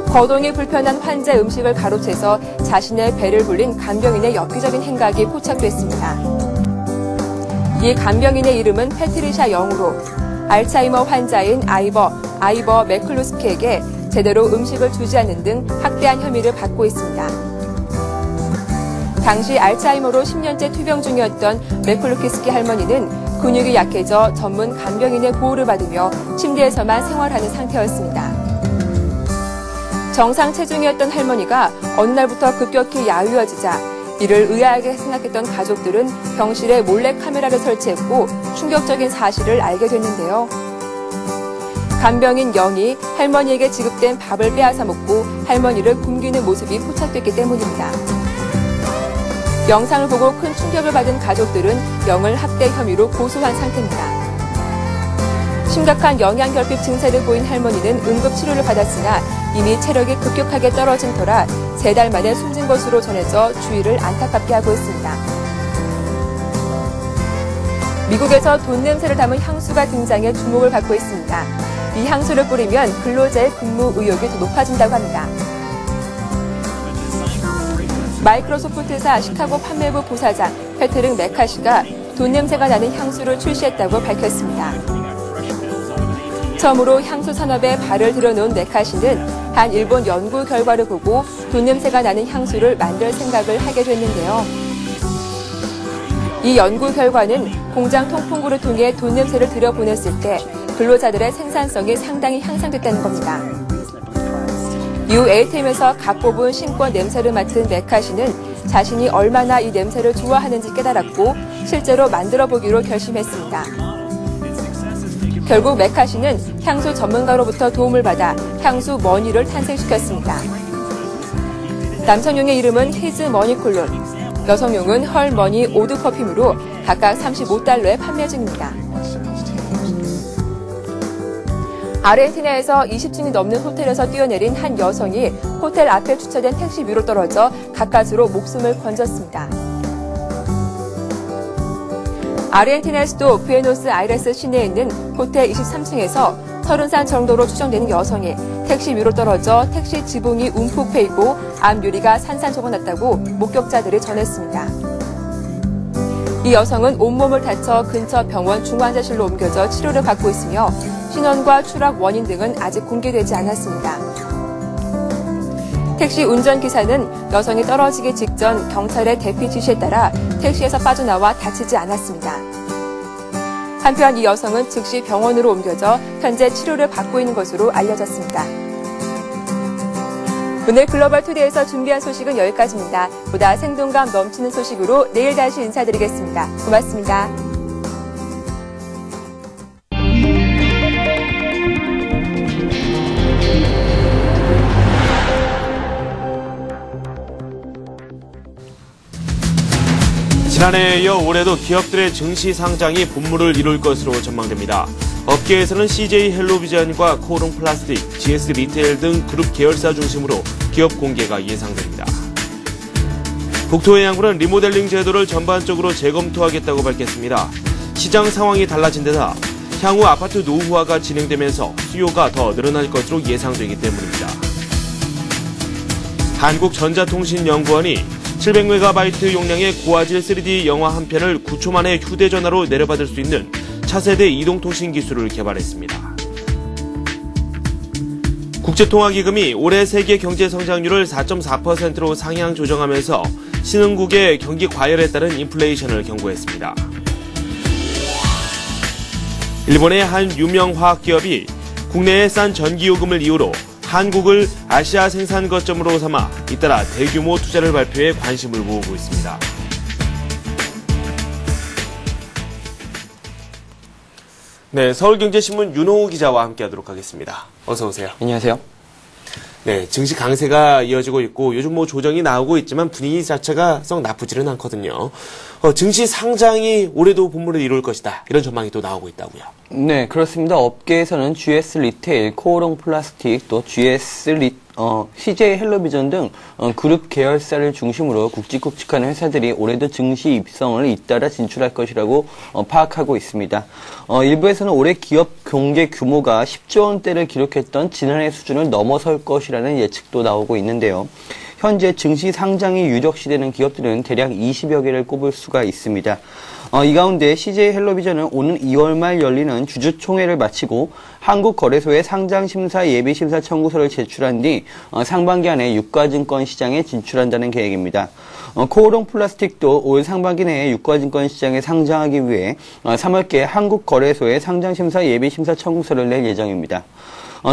거동이 불편한 환자 음식을 가로채서 자신의 배를 불린 간병인의 엽기적인 행각이 포착됐습니다. 이 간병인의 이름은 패트리샤 영으로 알츠하이머 환자인 아이버 맥클루스키에게 제대로 음식을 주지 않는 등 학대한 혐의를 받고 있습니다. 당시 알츠하이머로 10년째 투병 중이었던 맥클루스키 할머니는 근육이 약해져 전문 간병인의 보호를 받으며 침대에서만 생활하는 상태였습니다. 정상 체중이었던 할머니가 어느 날부터 급격히 야위어지자 이를 의아하게 생각했던 가족들은 병실에 몰래 카메라를 설치했고 충격적인 사실을 알게 됐는데요. 간병인 영이 할머니에게 지급된 밥을 빼앗아 먹고 할머니를 굶기는 모습이 포착됐기 때문입니다. 영상을 보고 큰 충격을 받은 가족들은 영을 학대 혐의로 고소한 상태입니다. 심각한 영양결핍 증세를 보인 할머니는 응급치료를 받았으나 이미 체력이 급격하게 떨어진 터라 3달 만에 숨진 것으로 전해져 주위를 안타깝게 하고 있습니다. 미국에서 돈 냄새를 담은 향수가 등장해 주목을 받고 있습니다. 이 향수를 뿌리면 근로자의 근무 의욕이 더 높아진다고 합니다. 마이크로소프트사 시카고 판매부 부사장 패트릭 메카시가 돈 냄새가 나는 향수를 출시했다고 밝혔습니다. 처음으로 향수 산업에 발을 들여놓은 메카시는 한 일본 연구 결과를 보고 돈 냄새가 나는 향수를 만들 생각을 하게 됐는데요. 이 연구 결과는 공장 통풍구를 통해 돈 냄새를 들여보냈을 때 근로자들의 생산성이 상당히 향상됐다는 겁니다. 이후 ATM에서 각 뽑은 신권 냄새를 맡은 메카시는 자신이 얼마나 이 냄새를 좋아하는지 깨달았고 실제로 만들어보기로 결심했습니다. 결국 메카시는 향수 전문가로부터 도움을 받아 향수 머니를 탄생시켰습니다. 남성용의 이름은 히즈 머니콜론, 여성용은 헐 머니 오드 퍼퓸으로 각각 $35에 판매 중입니다. 아르헨티나에서 20층이 넘는 호텔에서 뛰어내린 한 여성이 호텔 앞에 주차된 택시 위로 떨어져 가까스로 목숨을 건졌습니다. 아르헨티나의 수도 부에노스아이레스 시내에 있는 호텔 23층에서 30살 정도로 추정되는 여성이 택시 위로 떨어져 택시 지붕이 움푹 패이고 앞 유리가 산산조각 났다고 목격자들이 전했습니다. 이 여성은 온몸을 다쳐 근처 병원 중환자실로 옮겨져 치료를 받고 있으며 신원과 추락 원인 등은 아직 공개되지 않았습니다. 택시 운전기사는 여성이 떨어지기 직전 경찰의 대피 지시에 따라 택시에서 빠져나와 다치지 않았습니다. 한편 이 여성은 즉시 병원으로 옮겨져 현재 치료를 받고 있는 것으로 알려졌습니다. 오늘 글로벌 투데이에서 준비한 소식은 여기까지입니다. 보다 생동감 넘치는 소식으로 내일 다시 인사드리겠습니다. 고맙습니다. 지난해에 이어 올해도 기업들의 증시 상장이 분모를 이룰 것으로 전망됩니다. 업계에서는 CJ 헬로비전과 코오롱 플라스틱, GS 리테일 등 그룹 계열사 중심으로 기업 공개가 예상됩니다. 국토해양부는 리모델링 제도를 전반적으로 재검토하겠다고 밝혔습니다. 시장 상황이 달라진 데다 향후 아파트 노후화가 진행되면서 수요가 더 늘어날 것으로 예상되기 때문입니다. 한국전자통신연구원이 700MB 용량의 고화질 3D 영화 한 편을 9초 만에 휴대전화로 내려받을 수 있는 차세대 이동통신 기술을 개발했습니다. 국제통화기금이 올해 세계 경제 성장률을 4.4%로 상향 조정하면서 신흥국의 경기 과열에 따른 인플레이션을 경고했습니다. 일본의 한 유명 화학기업이 국내의 싼 전기요금을 이유로 한국을 아시아 생산 거점으로 삼아 잇따라 대규모 투자를 발표해 관심을 모으고 있습니다. 네, 서울경제신문 윤호우 기자와 함께하도록 하겠습니다. 어서 오세요. 안녕하세요. 네, 증시 강세가 이어지고 있고 요즘 뭐 조정이 나오고 있지만 분위기 자체가 썩 나쁘지는 않거든요. 증시 상장이 올해도 분모를 이룰 것이다. 이런 전망이 또 나오고 있다고요. 네, 그렇습니다. 업계에서는 GS 리테일, 코오롱 플라스틱, 또 CJ 헬로비전 등 그룹 계열사를 중심으로 굵직굵직한 회사들이 올해도 증시 입성을 잇따라 진출할 것이라고 파악하고 있습니다. 일부에서는 올해 기업 공개 규모가 10조 원대를 기록했던 지난해 수준을 넘어설 것이라는 예측도 나오고 있는데요. 현재 증시 상장이 유력시되는 기업들은 대략 20여 개를 꼽을 수가 있습니다. 이 가운데 CJ 헬로비전은 오는 2월 말 열리는 주주총회를 마치고 한국거래소에 상장심사 예비심사 청구서를 제출한 뒤 상반기 안에 유가증권 시장에 진출한다는 계획입니다. 코오롱 플라스틱도 올 상반기 내에 유가증권 시장에 상장하기 위해 3월께 한국거래소에 상장심사 예비심사 청구서를 낼 예정입니다.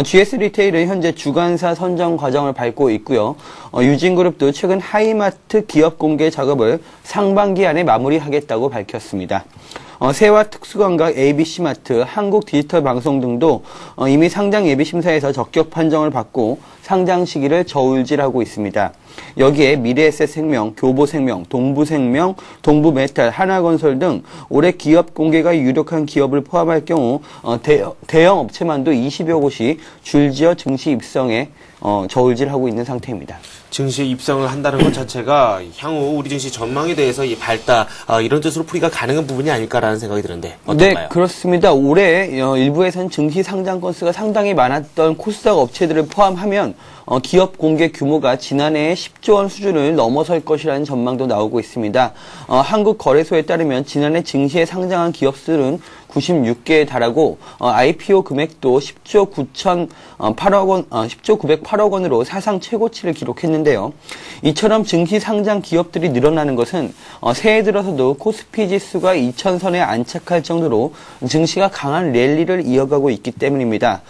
GS 리테일은 현재 주관사 선정 과정을 밟고 있고요. 유진그룹도 최근 하이마트 기업 공개 작업을 상반기 안에 마무리하겠다고 밝혔습니다. 세와 특수관광 ABC마트, 한국디지털방송 등도 이미 상장 예비심사에서 적격 판정을 받고 상장 시기를 저울질하고 있습니다. 여기에 미래에셋생명, 교보생명, 동부생명, 동부메탈, 하나건설 등 올해 기업 공개가 유력한 기업을 포함할 경우 대형 업체만도 20여 곳이 줄지어 증시 입성에 저울질하고 있는 상태입니다. 증시에 입성을 한다는 것 자체가 향후 우리 증시 전망에 대해서 밝다 이런 뜻으로 풀이가 가능한 부분이 아닐까라는 생각이 드는데 어떤가요? 네, 그렇습니다. 올해 일부에서는 증시 상장 건수가 상당히 많았던 코스닥 업체들을 포함하면 기업 공개 규모가 지난해의 10조 원 수준을 넘어설 것이라는 전망도 나오고 있습니다. 한국거래소에 따르면 지난해 증시에 상장한 기업 수는 96개에 달하고 IPO 금액도 10조 908억 원으로 사상 최고치를 기록했는데요. 이처럼 증시 상장 기업들이 늘어나는 것은 새해 들어서도 코스피 지수가 2000선에 안착할 정도로 증시가 강한 랠리를 이어가고 있기 때문입니다.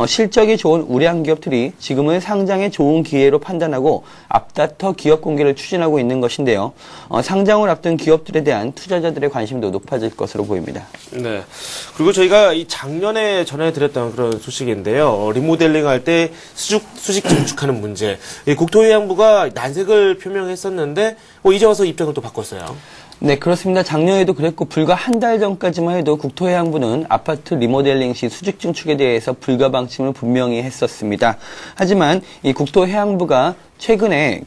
실적이 좋은 우량 기업들이 지금은 상장의 좋은 기회로 판단하고 앞다퉈 기업 공개를 추진하고 있는 것인데요. 상장을 앞둔 기업들에 대한 투자자들의 관심도 높아질 것으로 보입니다. 네. 그리고 저희가 이 작년에 전해드렸던 그런 소식인데요. 리모델링 할 때 수직 증축하는 문제. 국토해양부가 난색을 표명했었는데 이제 와서 입장을 또 바꿨어요. 네, 그렇습니다. 작년에도 그랬고 불과 한 달 전까지만 해도 국토해양부는 아파트 리모델링 시 수직 증축에 대해서 불가 방침을 분명히 했었습니다. 하지만 이 국토해양부가 최근에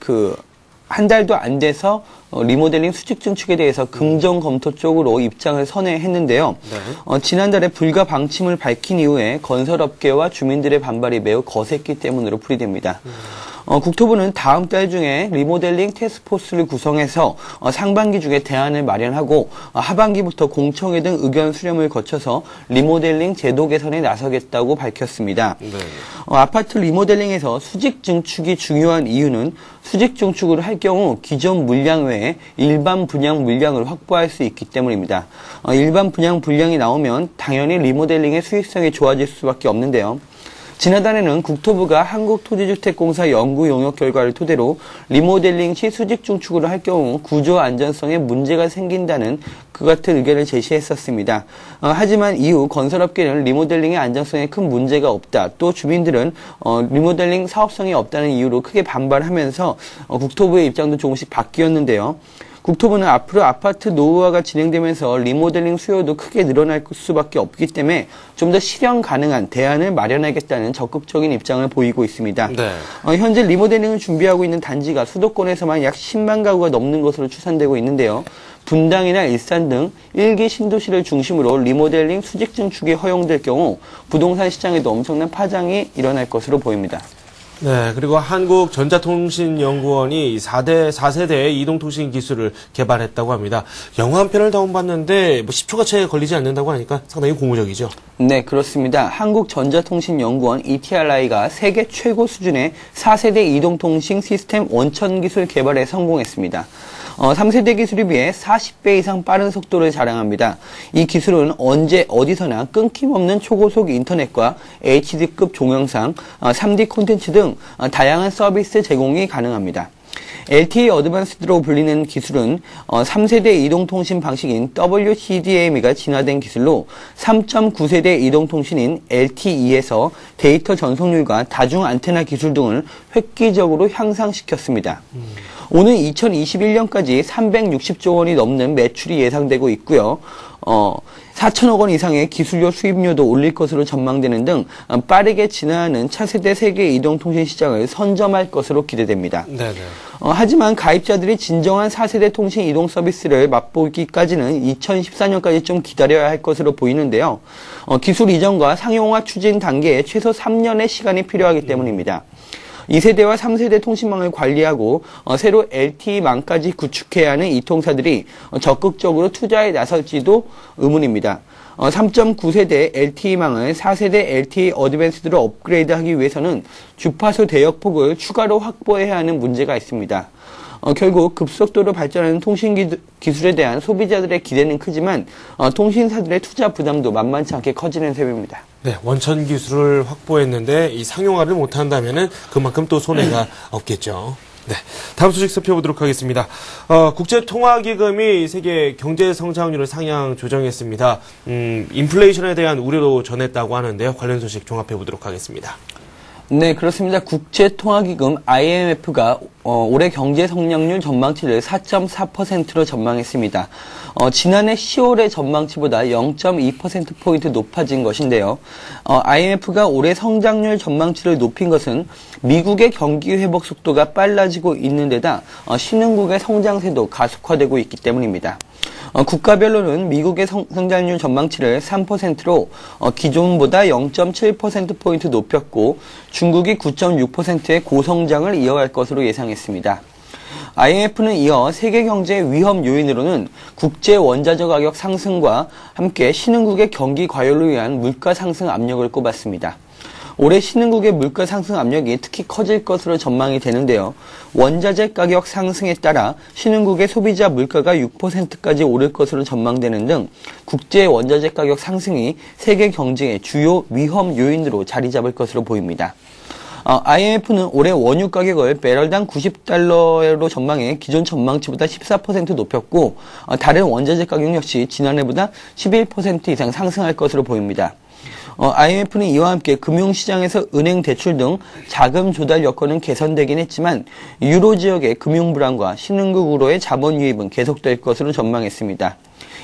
한 달도 안 돼서 리모델링 수직 증축에 대해서 긍정 검토 쪽으로 입장을 선회했는데요. 네. 지난달에 불가 방침을 밝힌 이후에 건설업계와 주민들의 반발이 매우 거셌기 때문으로 풀이됩니다. 국토부는 다음 달 중에 리모델링 태스크포스를 구성해서 상반기 중에 대안을 마련하고 하반기부터 공청회 등 의견 수렴을 거쳐서 리모델링 제도 개선에 나서겠다고 밝혔습니다. 네. 아파트 리모델링에서 수직 증축이 중요한 이유는 수직 증축을 할 경우 기존 물량 외에 일반 분양 물량을 확보할 수 있기 때문입니다. 일반 분양 물량이 나오면 당연히 리모델링의 수익성이 좋아질 수밖에 없는데요. 지난달에는 국토부가 한국토지주택공사 연구 용역 결과를 토대로 리모델링 시 수직 증축을 할 경우 구조 안전성에 문제가 생긴다는 그 같은 의견을 제시했었습니다. 하지만 이후 건설업계는 리모델링의 안정성에 큰 문제가 없다. 또 주민들은 리모델링 사업성이 없다는 이유로 크게 반발하면서 국토부의 입장도 조금씩 바뀌었는데요. 국토부는 앞으로 아파트 노후화가 진행되면서 리모델링 수요도 크게 늘어날 수밖에 없기 때문에 좀 더 실현 가능한 대안을 마련하겠다는 적극적인 입장을 보이고 있습니다. 네. 현재 리모델링을 준비하고 있는 단지가 수도권에서만 약 10만 가구가 넘는 것으로 추산되고 있는데요. 분당이나 일산 등 1기 신도시를 중심으로 리모델링 수직 증축이 허용될 경우 부동산 시장에도 엄청난 파장이 일어날 것으로 보입니다. 네, 그리고 한국전자통신연구원이 4세대 이동통신 기술을 개발했다고 합니다. 영화 한 편을 다운받는데 10초가 채 걸리지 않는다고 하니까 상당히 고무적이죠. 네, 그렇습니다. 한국전자통신연구원 ETRI가 세계 최고 수준의 4세대 이동통신 시스템 원천 기술 개발에 성공했습니다. 3세대 기술에 비해 40배 이상 빠른 속도를 자랑합니다. 이 기술은 언제 어디서나 끊김없는 초고속 인터넷과 HD급 동영상, 3D 콘텐츠 등 다양한 서비스 제공이 가능합니다. LTE 어드밴스드로 불리는 기술은 3세대 이동통신 방식인 WCDMA가 진화된 기술로 3.9세대 이동통신인 LTE에서 데이터 전송률과 다중 안테나 기술 등을 획기적으로 향상시켰습니다. 오는 2021년까지 360조 원이 넘는 매출이 예상되고 있고요. 4천억 원 이상의 기술료 수입료도 올릴 것으로 전망되는 등 빠르게 진화하는 차세대 세계 이동통신 시장을 선점할 것으로 기대됩니다. 네네. 하지만 가입자들이 진정한 4세대 통신 이동 서비스를 맛보기까지는 2014년까지 좀 기다려야 할 것으로 보이는데요. 기술 이전과 상용화 추진 단계에 최소 3년의 시간이 필요하기 때문입니다. 2세대와 3세대 통신망을 관리하고 새로 LTE망까지 구축해야 하는 이 통사들이 적극적으로 투자에 나설지도 의문입니다. 3.9세대 LTE망을 4세대 LTE 어드밴스드로 업그레이드하기 위해서는 주파수 대역폭을 추가로 확보해야 하는 문제가 있습니다. 결국 급속도로 발전하는 통신 기술에 대한 소비자들의 기대는 크지만 통신사들의 투자 부담도 만만치 않게 커지는 셈입니다. 네, 원천 기술을 확보했는데 이 상용화를 못한다면은 그만큼 또 손해가 없겠죠. 네, 다음 소식 살펴보도록 하겠습니다. 국제통화기금이 세계 경제 성장률을 상향 조정했습니다. 인플레이션에 대한 우려도 전했다고 하는데요. 관련 소식 종합해 보도록 하겠습니다. 네, 그렇습니다. 국제통화기금 IMF가 올해 경제 성장률 전망치를 4.4%로 전망했습니다. 지난해 10월의 전망치보다 0.2%포인트 높아진 것인데요. IMF가 올해 성장률 전망치를 높인 것은 미국의 경기 회복 속도가 빨라지고 있는 데다 신흥국의 성장세도 가속화되고 있기 때문입니다. 국가별로는 미국의 성장률 전망치를 3%로 기존보다 0.7%포인트 높였고 중국이 9.6%의 고성장을 이어갈 것으로 예상했습니다. IMF는 이어 세계 경제의 위험 요인으로는 국제 원자재 가격 상승과 함께 신흥국의 경기 과열로 인한 물가 상승 압력을 꼽았습니다. 올해 신흥국의 물가 상승 압력이 특히 커질 것으로 전망이 되는데요. 원자재 가격 상승에 따라 신흥국의 소비자 물가가 6%까지 오를 것으로 전망되는 등 국제 원자재 가격 상승이 세계 경제의 주요 위험 요인으로 자리 잡을 것으로 보입니다. IMF는 올해 원유 가격을 배럴당 90달러로 전망해 기존 전망치보다 14% 높였고 다른 원자재 가격 역시 지난해보다 11% 이상 상승할 것으로 보입니다. IMF는 이와 함께 금융시장에서 은행 대출 등 자금 조달 여건은 개선되긴 했지만 유로 지역의 금융 불안과 신흥국으로의 자본 유입은 계속될 것으로 전망했습니다.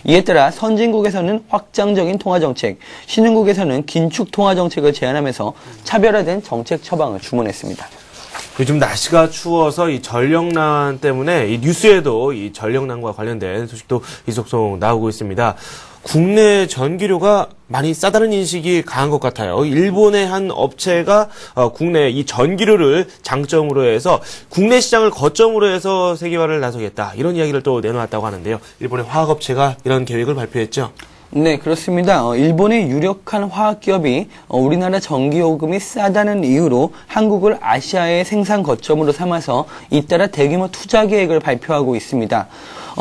이에 따라 선진국에서는 확장적인 통화정책, 신흥국에서는 긴축 통화정책을 제안하면서 차별화된 정책 처방을 주문했습니다. 요즘 날씨가 추워서 이 전력난 때문에 이 뉴스에도 이 전력난과 관련된 소식도 계속 나오고 있습니다. 국내 전기료가 많이 싸다는 인식이 강한 것 같아요. 일본의 한 업체가 국내 이 전기료를 장점으로 해서 국내 시장을 거점으로 해서 세계화를 나서겠다. 이런 이야기를 또 내놓았다고 하는데요. 일본의 화학업체가 이런 계획을 발표했죠. 네, 그렇습니다. 일본의 유력한 화학기업이 우리나라 전기요금이 싸다는 이유로 한국을 아시아의 생산 거점으로 삼아서 잇따라 대규모 투자 계획을 발표하고 있습니다.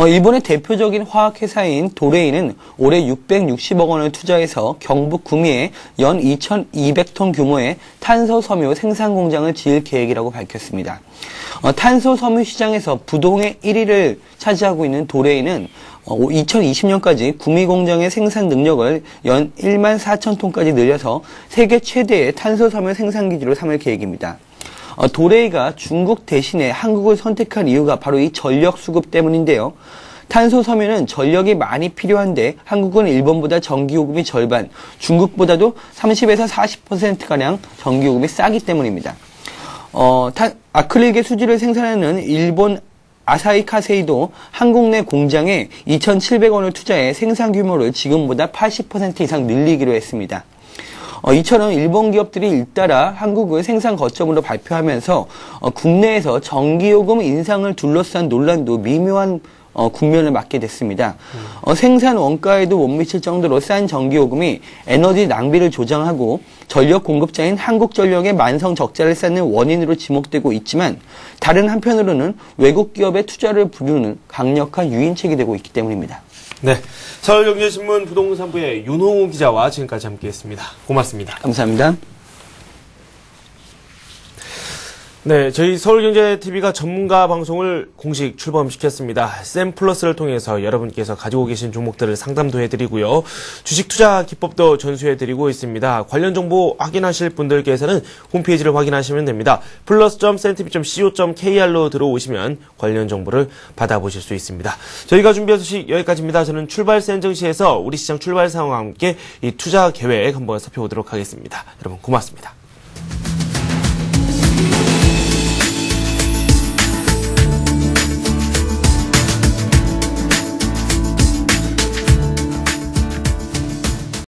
일본의 대표적인 화학회사인 도레이는 올해 660억 원을 투자해서 경북 구미에 연 2,200톤 규모의 탄소섬유 생산 공장을 지을 계획이라고 밝혔습니다. 탄소섬유 시장에서 부동의 1위를 차지하고 있는 도레이는 2020년까지 구미 공장의 생산 능력을 연 1만 4천 톤까지 늘려서 세계 최대의 탄소섬유 생산 기지로 삼을 계획입니다. 도레이가 중국 대신에 한국을 선택한 이유가 바로 이 전력 수급 때문인데요. 탄소섬유는 전력이 많이 필요한데 한국은 일본보다 전기요금이 절반, 중국보다도 30에서 40%가량 전기요금이 싸기 때문입니다. 아크릴계 수지를 생산하는 일본 아사히 카세이도 한국 내 공장에 2,700원을 투자해 생산 규모를 지금보다 80% 이상 늘리기로 했습니다. 이처럼 일본 기업들이 잇따라 한국을 생산 거점으로 발표하면서 국내에서 전기요금 인상을 둘러싼 논란도 미묘한 국면을 맞게 됐습니다. 생산 원가에도 못 미칠 정도로 싼 전기요금이 에너지 낭비를 조장하고 전력 공급자인 한국전력의 만성 적자를 쌓는 원인으로 지목되고 있지만 다른 한편으로는 외국 기업의 투자를 부르는 강력한 유인책이 되고 있기 때문입니다. 네, 서울경제신문 부동산부의 윤홍우 기자와 지금까지 함께했습니다. 고맙습니다. 감사합니다. 네, 저희 서울경제TV가 전문가 방송을 공식 출범시켰습니다. 샘플러스를 통해서 여러분께서 가지고 계신 종목들을 상담도 해드리고요. 주식 투자 기법도 전수해드리고 있습니다. 관련 정보 확인하실 분들께서는 홈페이지를 확인하시면 됩니다. plus.cntv.co.kr로 들어오시면 관련 정보를 받아보실 수 있습니다. 저희가 준비한 소식 여기까지입니다. 저는 출발센정시에서 우리 시장 출발 상황과 함께 이 투자 계획 한번 살펴보도록 하겠습니다. 여러분 고맙습니다.